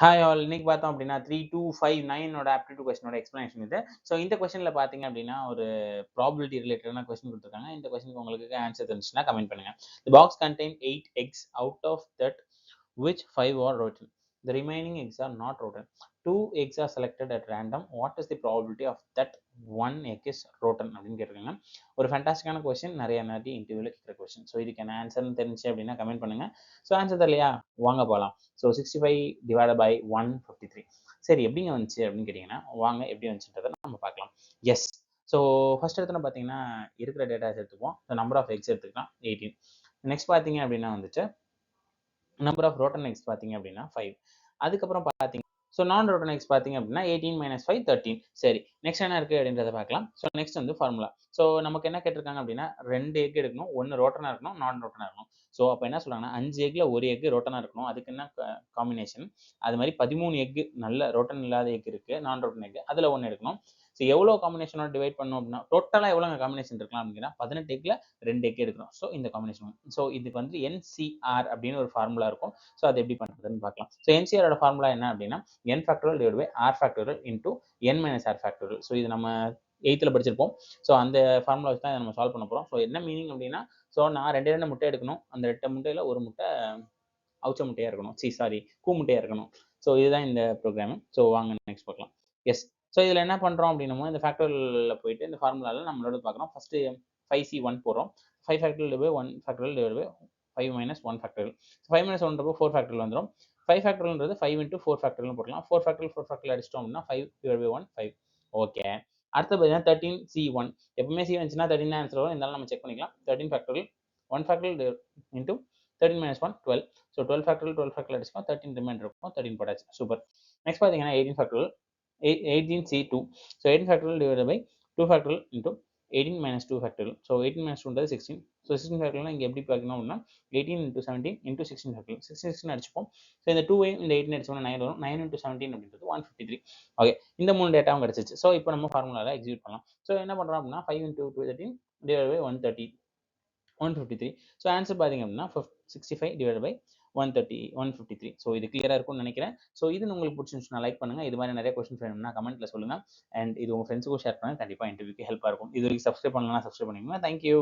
Hi all, இன்னைக்கு பார்த்தோம் அப்படின்னா 3259 ஆப்டிடியூட் கொஸ்டினோட எக்ஸ்பிளனேஷன் இது. ஸோ இந்த கொஸ்டின்ல பார்த்தீங்க அப்படின்னா ஒரு ப்ராபபிலிட்டி ரிலேட்டடான கொஸ்டின் கொடுத்துருக்காங்க. இந்த கொஸ்டினுக்கு உங்களுக்கு ஆன்சர் தெரிஞ்சுன்னா கமெண்ட் பண்ணுங்க. The box contain 8 eggs. Out of that, which 5 are rotten? The remaining eggs are not rotten. 2 eggs are selected at random. What is the probability of that one egg is rotten? அப்படின்னு கேட்டிருக்காங்க. ஒரு ஃபேண்டாஸ்டிக்கான question, நிறைய இன்டர்வியூல கேட்குற question. So இதுக்கான ஆன்சர்னு தெரிஞ்சு அப்படின்னா comment பண்ணுங்க. ஸோ ஆன்சர் தெரியலையா, வாங்க போகலாம். So 65 divided by 153. சரி, எப்படிங்க வந்துச்சு அப்படின்னு கேட்டிங்கன்னா, வாங்க எப்படி வந்துச்சுன்றதை நம்ம பார்க்கலாம். எஸ். ஸோ ஃபர்ஸ்ட் எடுத்தோன்னு பார்த்தீங்கன்னா இருக்கிற டேட்டாஸ் எடுத்துப்போம். நம்பர் ஆஃப் எக்ஸ் எடுத்துக்கலாம் 18. நெக்ஸ்ட் பார்த்தீங்க அப்படின்னா வந்துச்சு நம்பர் ஆஃப் ரோட்டன் எக்ஸ் பார்த்தீங்க அப்படின்னா 5. அதுக்கப்புறம் பார்த்தீங்க ஸோ நான் ரோட்டன் எக்ஸ் பார்த்தீங்க அப்படின்னா 18 - 5 13. சரி, நெக்ஸ்ட் என்ன இருக்குது அப்படின்றத பார்க்கலாம். ஸோ நெக்ஸ்ட் வந்து ஃபார்முலா. ஸோ நமக்கு என்ன கேட்டிருக்காங்க அப்படின்னா 2 எக் எடுக்கணும், 1 ரோட்டனாக இருக்கணும், நான் ரோட்டனாக இருக்கணும். ஸோ அப்போ என்ன சொல்கிறாங்கன்னா 5 எக்கில் 1 எக் ரோட்டனாக இருக்கணும். அதுக்கு என்ன காம்பினேஷன்? அது மாதிரி 13 எக் நல்ல ரோட்டன் இல்லாத எக் இருக்குது, நான் ரோட்டன் எக், அதில் 1 எடுக்கணும். ஸோ எவ்வளோ காம்பினேஷனோட டிவைட் பண்ணோம் அப்படின்னா டோட்டலாக எவ்வளோ காம்பினேஷன் இருக்கலாம் அப்படின்னா 18 எக்கில் 2 எக் எடுக்கணும். ஸோ இந்த காம்பினேஷன். ஸோ இதுக்கு வந்து NCR அப்படின்னு ஒரு ஃபார்முலா இருக்கும். ஸோ அது எப்படி பண்ணுறதுன்னு பார்க்கலாம். ஸோ NCR ஃபார்முலா என்ன அப்படின்னா n factorial divide by r factorial into n minus r factorial. So இது நம்ம 8th படிச்சிருப்போம். ஸோ அந்த ஃபார்முலா வச்சு தான் நம்ம சால்வ் பண்ண போகிறோம். ஸோ என்ன மீனிங் அப்படின்னா, ஸோ நான் 2 முட்டை எடுக்கணும், அந்த 2 முட்டையில் ஒரு முட்டை அவுச்ச முட்டையாக இருக்கணும், கூ முட்டையாக இருக்கணும். ஸோ இதுதான் இந்த ப்ரோக்ராமு. ஸோ வாங்க நெக்ஸ்ட் பார்க்கலாம். எஸ். ஸோ இதில் என்ன பண்ணுறோம் அப்படின்னமோ இந்த ஃபேக்டோரியலில் போயிட்டு இந்த ஃபார்முலாவில் நம்மளோட பார்க்குறோம். ஃபஸ்ட்டு 5C1 போடுறோம். 5 factorial divide by 1 factorial divide by 5 minus 1 factorial. 5 minus 1 4 factorial வந்துடும். 5 ஃபேக்டோரியல்ன்றது 5 இன்ட்டு 4 ஃபேக்டோரியல் போடலாம். 4 ஃபேக்டோரியல் அடிச்சிட்டோம் அப்படின்னா 5 டிவைட் பை 1 5. ஓகே. அடுத்து பார்த்தீங்கன்னா 13C1. எப்பவுமே C வந்துச்சுன்னா 13 தான் ஆன்சர் வரும். இருந்தாலும் நம்ம செக் பண்ணிக்கலாம். 13 factorial 1 factorial into 13 minus 1 12. So 12 factorial அடிச்சுக்கோம். 13 ரிமைண்டர் இருக்கும். 13 போட்டாச்சு. சூப்பர். நெக்ஸ்ட் பார்த்தீங்கன்னா 18 factorial 18C2. So 18 factorial divide by 2 factorial into 18 minus 2 factorial. So 18 minus 2 16. So 16 ஃபேக்டோரியல்னா இங்கே எப்படி பார்க்கணும் அப்படின்னா 18 into 17 into 16 ஃபேக்டோரியல். 16 அடிச்சுப்போம். ஸோ இந்த 2ஐயும் இந்த 18 அடிச்சோம்னா 9 வரும். 9 into 17 அப்படின்றது 153. ஓகே, இந்த 3 டேட்டாவும் கிடச்சிச்சு. ஸோ இப்போ நம்ம ஃபார்முலாவில் எக்ஸிக்யூட் பண்ணலாம். ஸோ என்ன பண்ணுறோம் அப்படின்னா 5 into 213 divide by 153. So answer பார்த்தீங்க அப்படின்னா 65 டிவைட் பை 153. ஸோ இது கிளியராக இருக்கும்னு நினைக்கிறேன். ஸோ இது உங்களுக்கு பிடிச்சிருந்துச்சுன்னா லைக் பண்ணுங்க. இது மாதிரி நிறைய கொஸ்டின்ஸ் வேணும்னா கமெண்ட்ல சொல்லுங்க. அண்ட் இது உங்க ஃப்ரெண்ட்ஸுக்கும் ஷேர் பண்ணுங்க. கண்டிப்பாக இன்டர்வியூக்கு ஹெல்ப்பாக இருக்கும். இது வரைக்கும் சப்ஸ்கிரைப் பண்ணலாம், சப்ஸ்கிரைப் பண்ணிக்கோங்க. தேங்க்யூ.